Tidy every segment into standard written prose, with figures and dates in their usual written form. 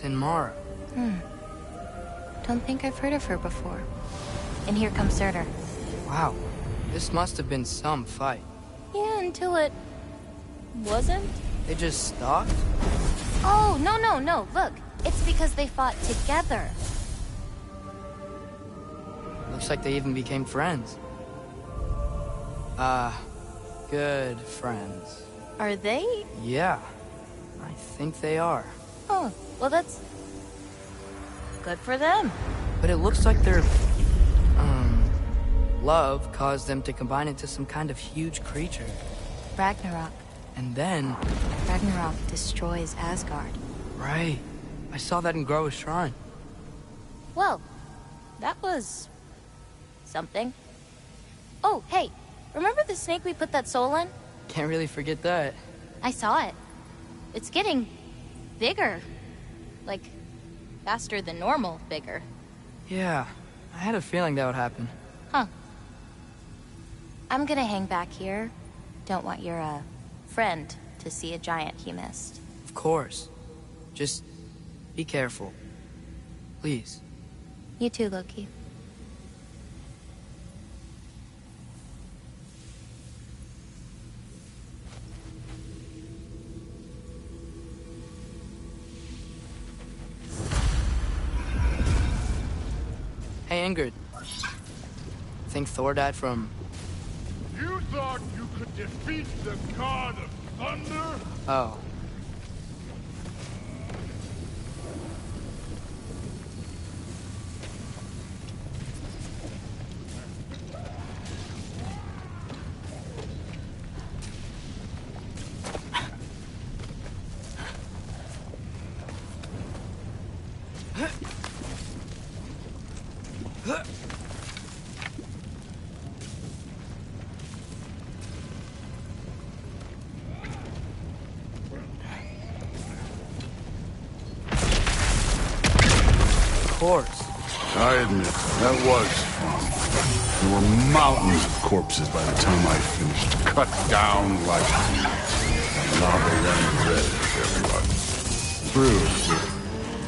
Sinmara. Don't think I've heard of her before. And here comes Surtur. Wow. This must have been some fight. Yeah, until it... wasn't? They just stopped? Oh, no. Look, it's because they fought together. Looks like they even became friends. Good friends. Are they? Yeah, I think they are. Oh, well that's... good for them. But it looks like their, love caused them to combine into some kind of huge creature. Ragnarok. And then... Ragnarok destroys Asgard. Right. I saw that in Groa's shrine. Well, that was... something. Oh, hey, remember the snake we put that soul in? Can't really forget that. I saw it. It's getting... bigger. Like, faster than normal bigger. Yeah, I had a feeling that would happen. Huh. I'm gonna hang back here. Don't want your, friend to see a giant he missed. Of course. Just be careful. Please. You too, Loki. Hey, Ingrid. Think Thor died from... You thought you could defeat the god of thunder? Oh. Of course. I admit, that was fun. There were mountains of corpses by the time I finished. Cut down like lava ran red, everyone. True.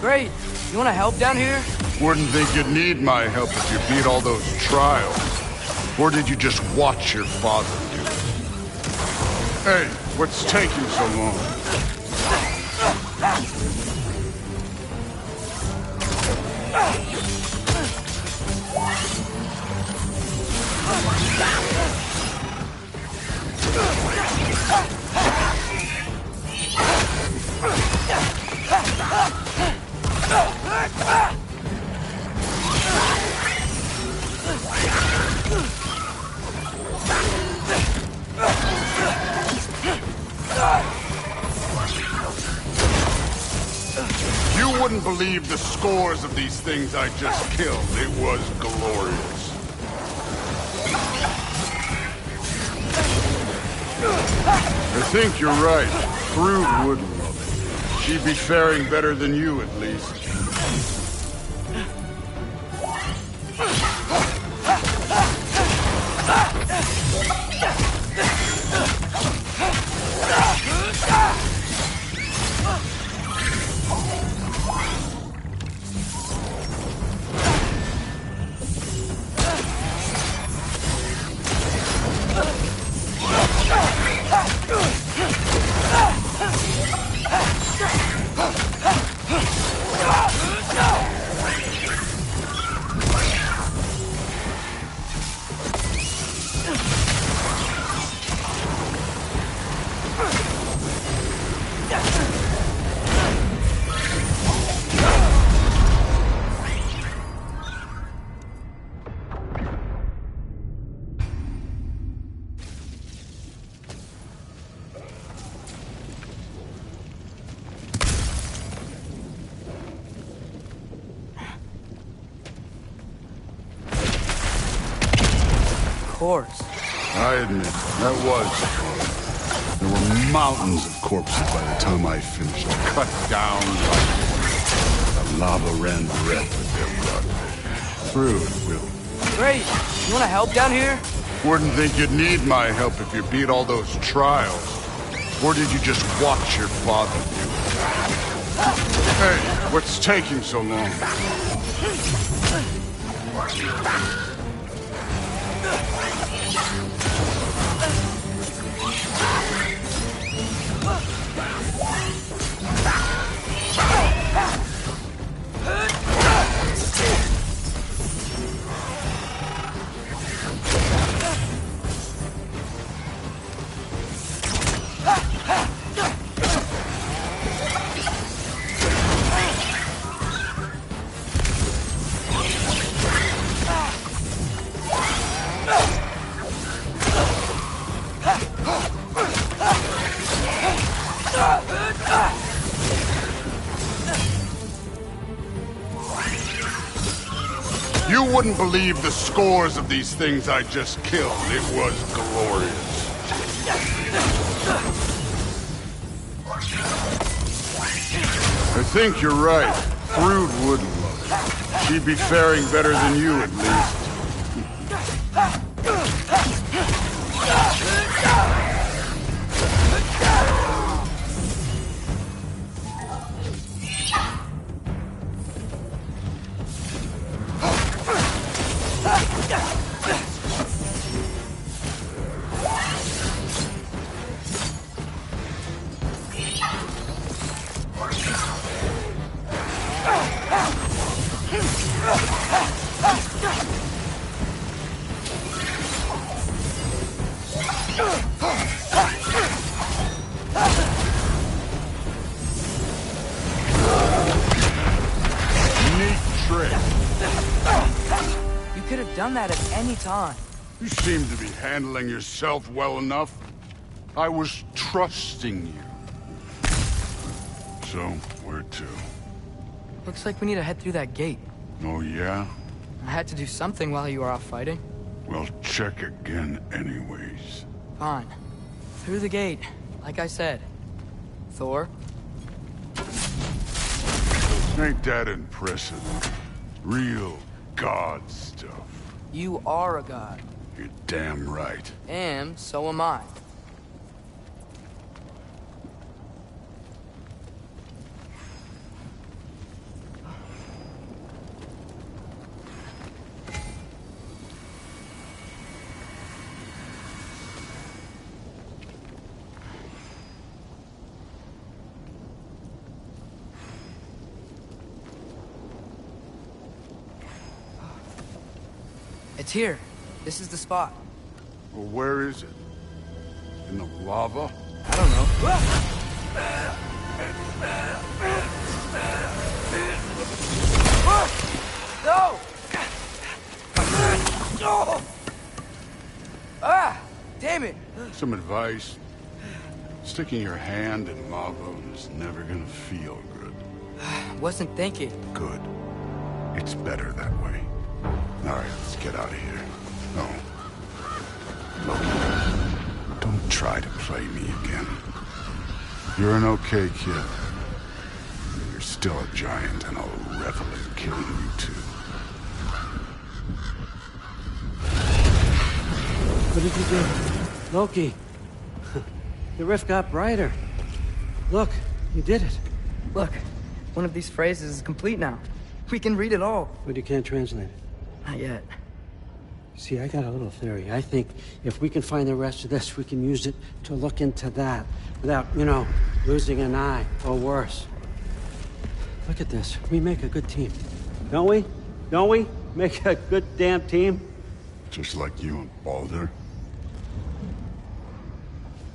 Great. You want to help down here? Wouldn't think you'd need my help if you beat all those trials. Or did you just watch your father do it? Hey, what's taking so long? You wouldn't believe the scores of these things I just killed. It was glorious. I think you're right. Thrud would love it. She'd be faring better than you, at least. Of course. I admit, that was fun. There were mountains of corpses by the time I finished. Cut down like the lava ran red with their blood. Thrud will. Great. You want to help down here? Wouldn't think you'd need my help if you beat all those trials. Or did you just watch your father do it? Hey, What's taking so long? You wouldn't believe the scores of these things I just killed. It was glorious. I think you're right. Thrud would love it. She'd be faring better than you, at least. You could have done that at any time. You seem to be handling yourself well enough. I was trusting you. So, where to? Looks like we need to head through that gate. Oh, yeah? I had to do something while you were off fighting. Well, check again anyways. Fine. Through the gate, like I said. Thor? Ain't that impressive? Real god stuff. You are a god. You're damn right. And so am I. It's here. This is the spot. Well, where is it? In the lava? I don't know. No! No! Ah! Damn it! Some advice? Sticking your hand in lava is never gonna feel good. Wasn't thinking. Good. It's better that way. All right, let's get out of here. No. Loki, don't try to play me again. You're an okay kid. You're still a giant, and I'll revel in killing you too. What did you do? Loki. The rift got brighter. Look, you did it. Look, one of these phrases is complete now. We can read it all. But you can't translate it. Not yet. See, I got a little theory. I think if we can find the rest of this, we can use it to look into that without, losing an eye or worse. Look at this. We make a good team. Don't we? Don't we? Make a good damn team? Just like you and Baldur.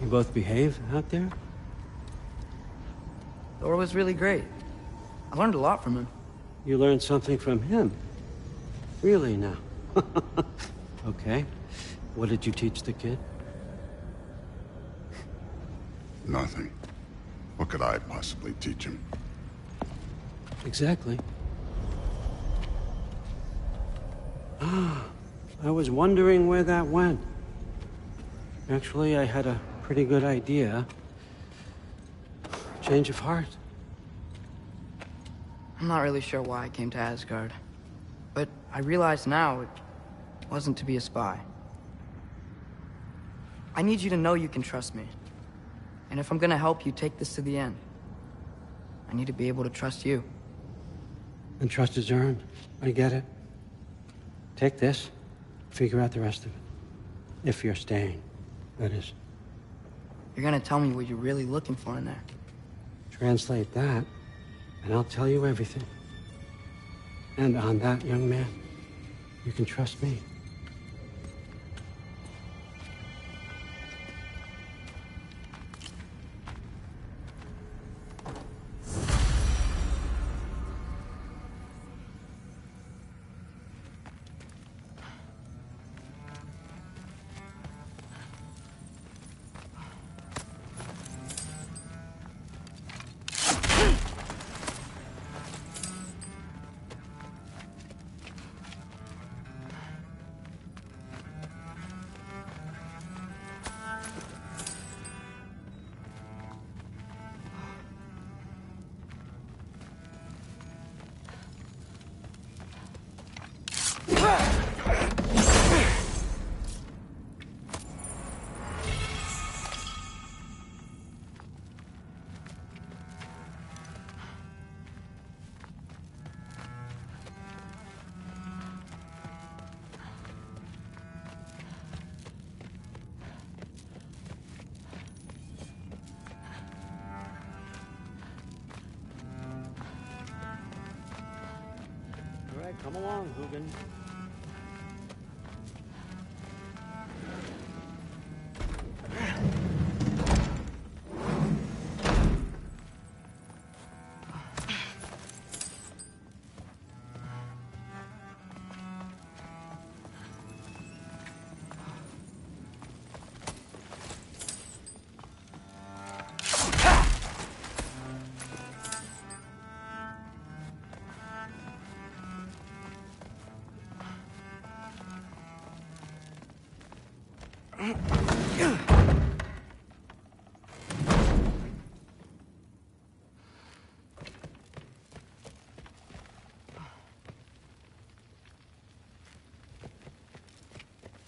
You both behave out there? Thor was really great. I learned a lot from him. You learned something from him? Really now? Okay. What did you teach the kid? Nothing. What could I possibly teach him? Exactly. I was wondering where that went. Actually, I had a pretty good idea. Change of heart. I'm not really sure why I came to Asgard. But I realize now it wasn't to be a spy. I need you to know you can trust me. And if I'm gonna help you take this to the end, I need to be able to trust you. And trust is earned. I get it. Take this. Figure out the rest of it. If you're staying, that is. You're gonna tell me what you're really looking for in there. Translate that, and I'll tell you everything. And on that, young man, you can trust me. All right, come along, Hugin.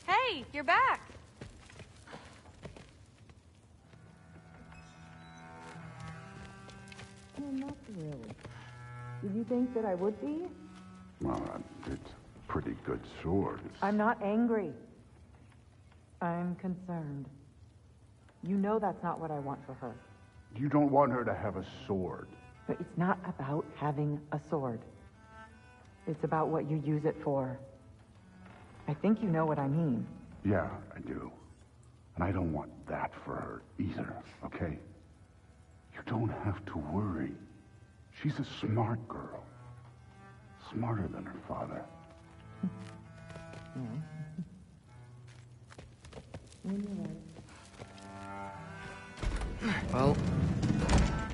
Hey, you're back. I'm not thrilled. Did you think that I would be? Well, it's a pretty good sword. I'm not angry. I'm concerned. You know that's not what I want for her. You don't want her to have a sword. But it's not about having a sword. It's about what you use it for. I think you know what I mean. Yeah, I do. And I don't want that for her either, okay? You don't have to worry. She's a smart girl. Smarter than her father. Well,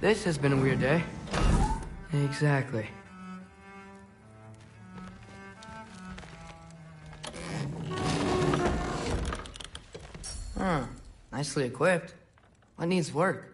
this has been a weird day. Exactly. Huh. Nicely equipped. What needs work?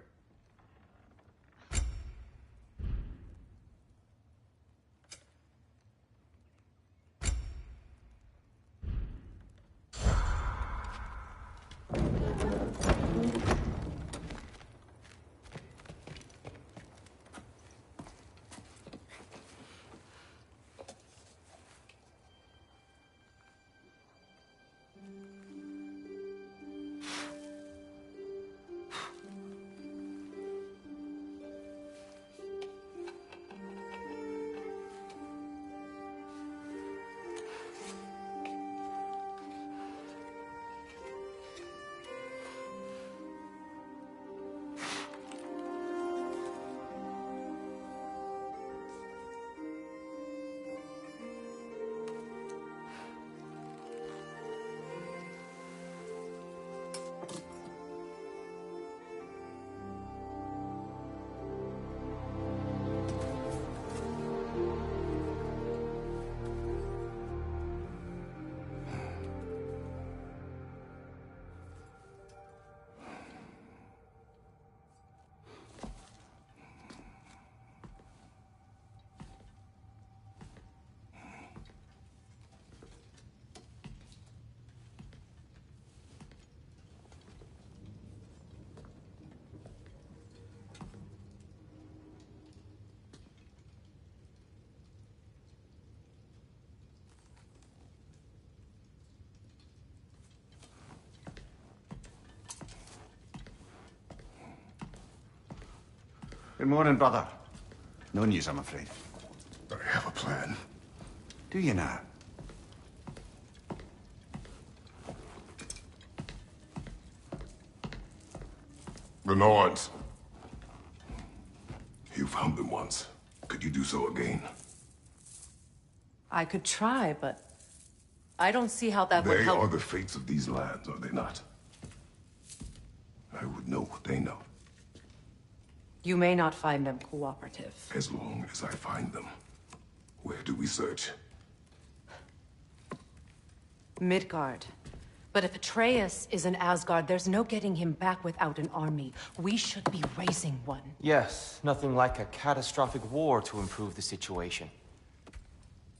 Good morning, brother. No news, I'm afraid. I have a plan. Do you now? The Nords. You found them once. Could you do so again? I could try, but I don't see how that would They help. are the fates of these lands, are they not? I would know what they know, You may not find them cooperative. as long as I find them. Where do we search? Midgard. But if Atreus is in Asgard, there's no getting him back without an army. We should be raising one. Yes, nothing like a catastrophic war to improve the situation.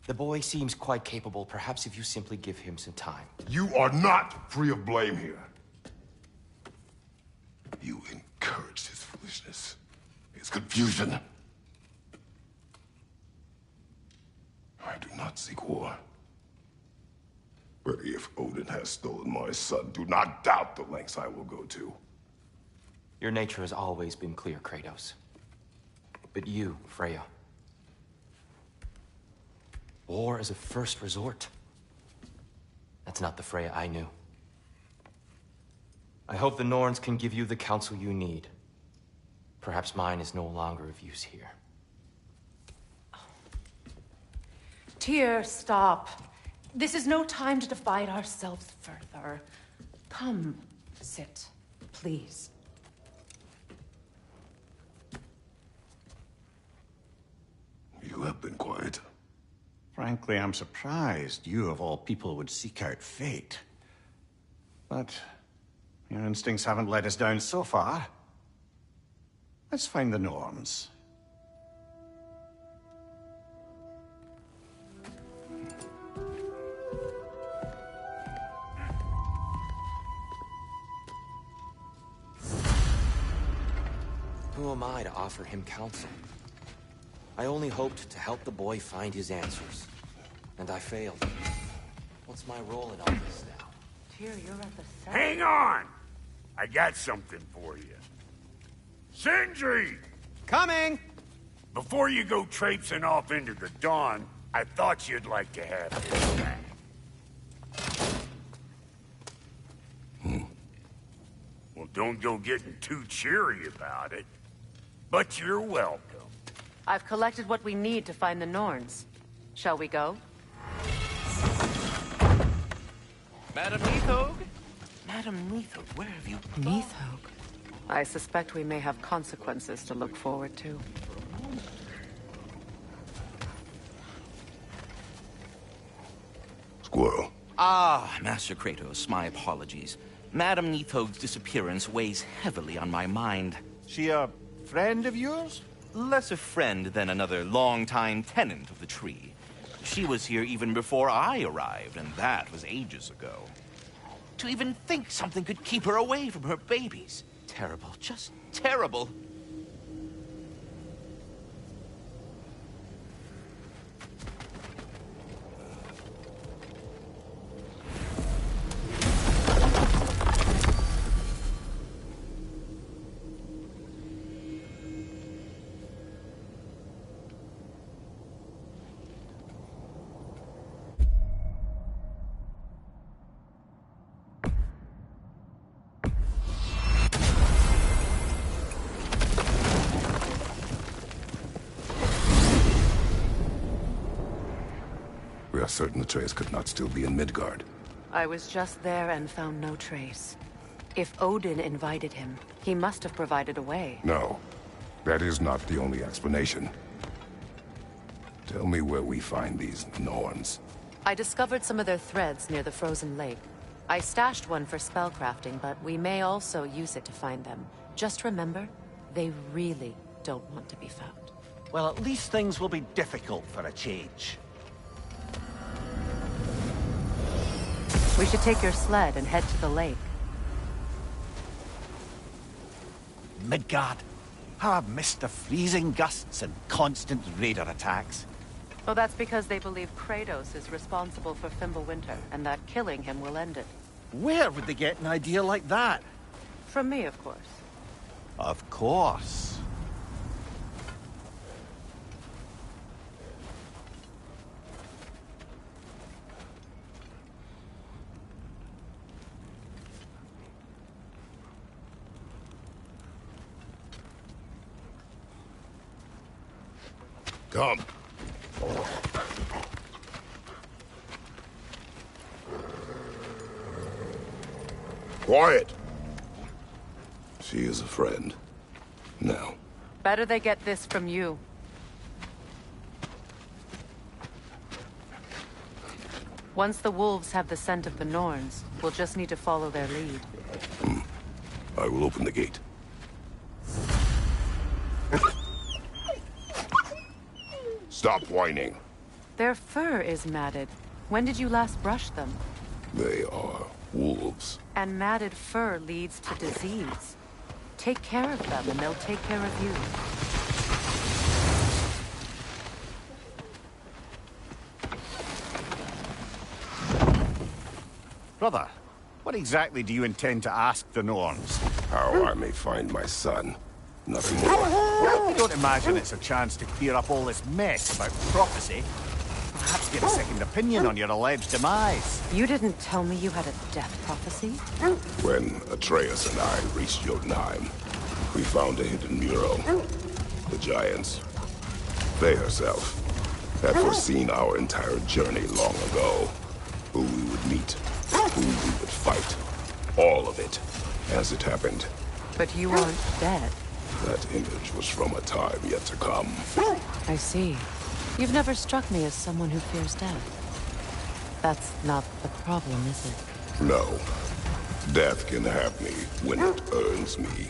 The boy seems quite capable. Perhaps if you simply give him some time. You are not free of blame here. You encouraged his foolishness, his confusion. I do not seek war. But if Odin has stolen my son, do not doubt the lengths I will go to. Your nature has always been clear, Kratos. But you, Freya. War is a first resort. That's not the Freya I knew. I hope the Norns can give you the counsel you need. Perhaps mine is no longer of use here. Tyr, stop. This is no time to divide ourselves further. Come, sit, please. You have been quiet. Frankly, I'm surprised you, of all people, would seek out fate. But your instincts haven't let us down so far. Let's find the Norns. Who am I to offer him counsel? I only hoped to help the boy find his answers. And I failed. What's my role in all this now? Tyr, you're at the center. Hang on! I got something for you. Sindri! Coming! Before you go traipsing off into the dawn, I thought you'd like to have this back. Well, don't go getting too cheery about it. But you're welcome. I've collected what we need to find the Norns. Shall we go? Madam Neathog? Madam Neathog, where have you gone? Neathog. I suspect we may have consequences to look forward to. Squirrel. Ah, Master Kratos, my apologies. Madam Neathog's disappearance weighs heavily on my mind. She a friend of yours? Less a friend than another longtime tenant of the tree. She was here even before I arrived, and that was ages ago. To even think something could keep her away from her babies. Terrible, just terrible. We are certain Atreus could not still be in Midgard. I was just there and found no trace. If Odin invited him, he must have provided a way. No, that is not the only explanation. Tell me where we find these Norns. I discovered some of their threads near the frozen lake. I stashed one for spellcrafting, but we may also use it to find them. Just remember, they really don't want to be found. Well, at least things will be difficult for a change. We should take your sled and head to the lake. Midgard. How I've missed the freezing gusts and constant raider attacks. Well, that's because they believe Kratos is responsible for Fimbulwinter, and that killing him will end it. Where would they get an idea like that? From me, of course. Of course. Come. Quiet. She is a friend. Now. Better they get this from you. Once the wolves have the scent of the Norns, we'll just need to follow their lead. I will open the gate. Stop whining. Their fur is matted. When did you last brush them? They are wolves. And matted fur leads to disease. Take care of them, and they'll take care of you. Brother, what exactly do you intend to ask the Norns? How I may find my son. Nothing more. I don't imagine it's a chance to clear up all this mess about prophecy. Perhaps get a second opinion on your alleged demise. You didn't tell me you had a death prophecy? When Atreus and I reached Jotunheim, we found a hidden mural. The Giants, they herself, had foreseen our entire journey long ago. Who we would meet, who we would fight. All of it, as it happened. But you aren't dead. That image was from a time yet to come. I see. You've never struck me as someone who fears death. That's not the problem, is it? No. Death can have me when it earns me.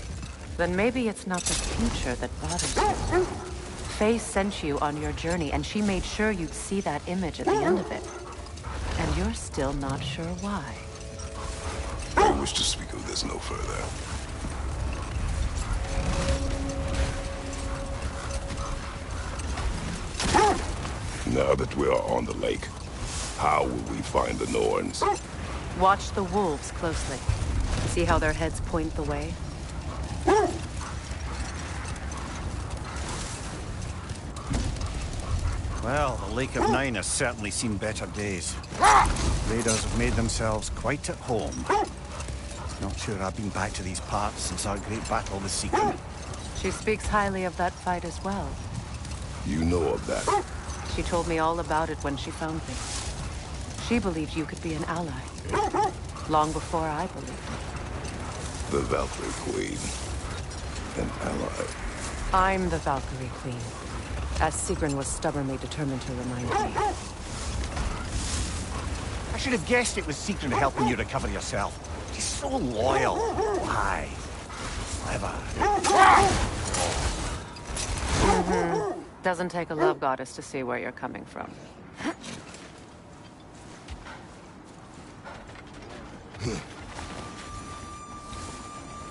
Then maybe it's not the future that bothers you. Faye sent you on your journey, and she made sure you'd see that image at the end of it. And you're still not sure why. I wish to speak of this no further. Now that we are on the lake, how will we find the Norns? Watch the wolves closely. See how their heads point the way? Well, the Lake of Nine has certainly seen better days. Raiders have made themselves quite at home. Not sure I've been back to these parts since our great battle with Sigrun. She speaks highly of that fight as well. You know of that? She told me all about it when she found me. She believed you could be an ally. Long before I believed it. The Valkyrie Queen. An ally. I'm the Valkyrie Queen. As Sigrun was stubbornly determined to remind me. I should have guessed it was Sigrun helping you recover yourself. She's so loyal. Why? Clever. Doesn't take a love goddess to see where you're coming from.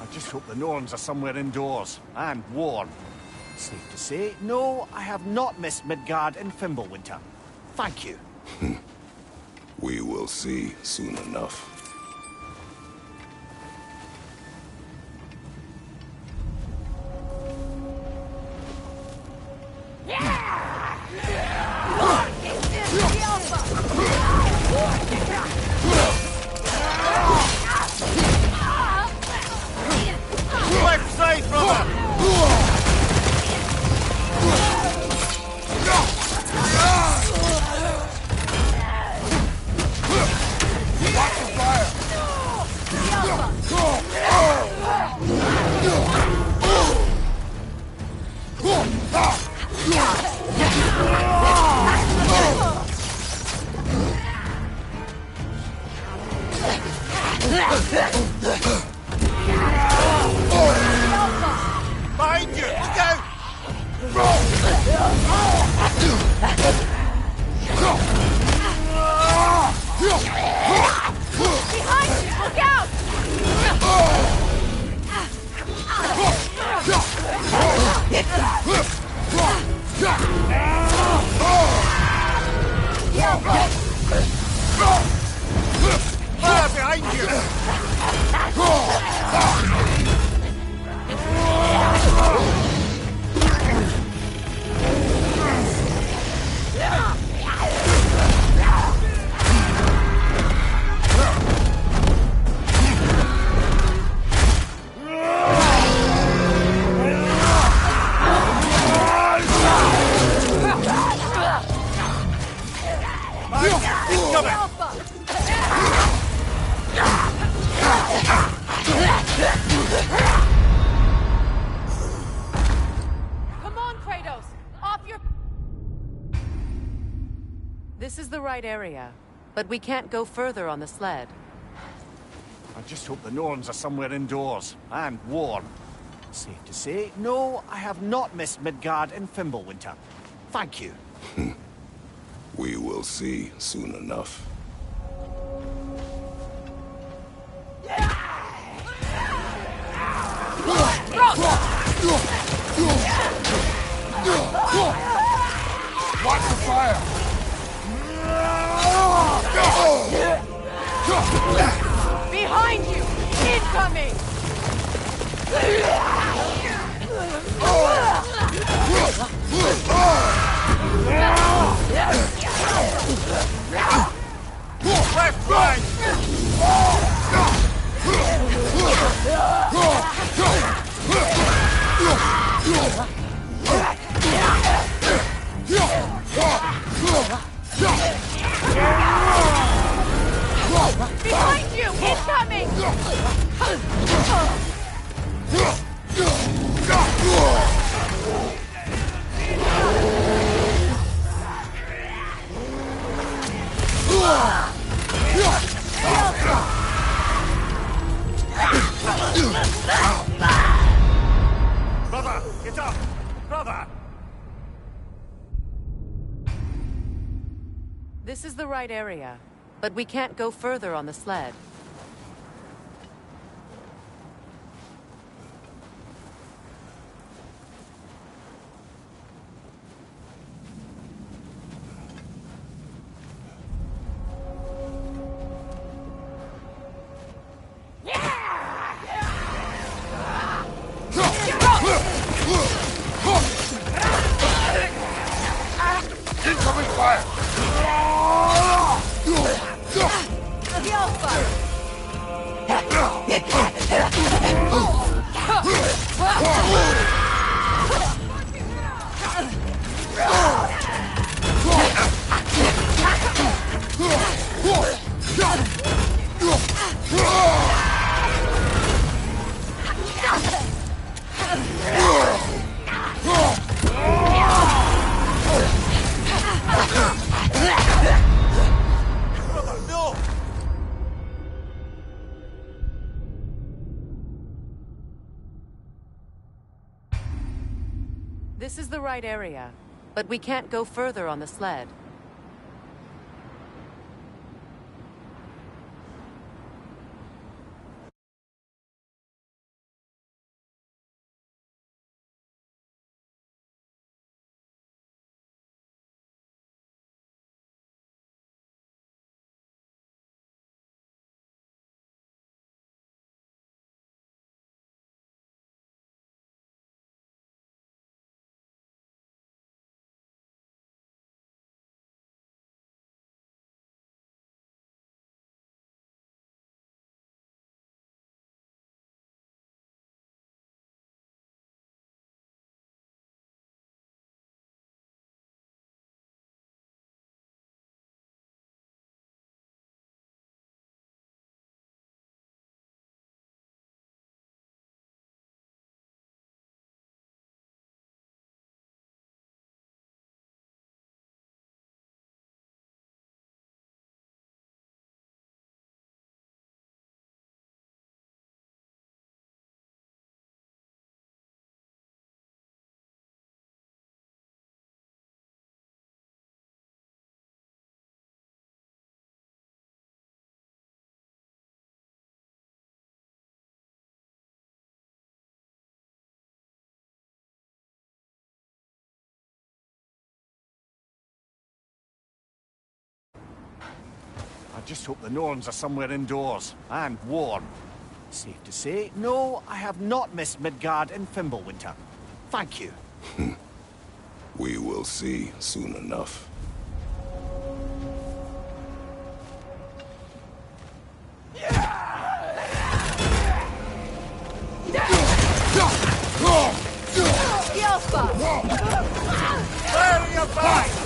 I just hope the Norns are somewhere indoors and warm. Safe to say, no, I have not missed Midgard and Fimbulwinter. Thank you. We will see soon enough. Left side, brother! Watch the fire! Come on, Kratos! Off your... This is the right area, but we can't go further on the sled. I just hope the Norns are somewhere indoors, and warm. Safe to say, no, I have not missed Midgard and Fimbulwinter. Thank you. We will see soon enough. Watch the fire! Behind you! Incoming! Left flank! Behind you! Incoming! Brother, get up! Brother! This is the right area, but we can't go further on the sled. Incoming fire! This is the right area, but we can't go further on the sled. I just hope the Norns are somewhere indoors, and warm. Safe to say, no, I have not missed Midgard and Fimbulwinter. Thank you. We will see soon enough. Where are you going?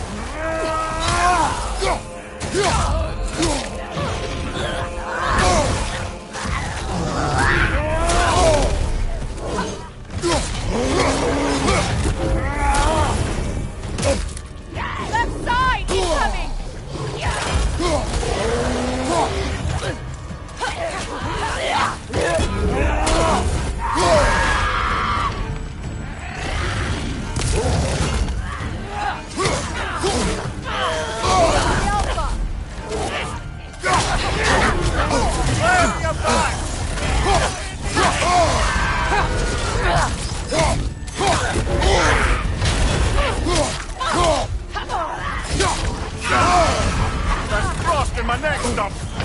next up.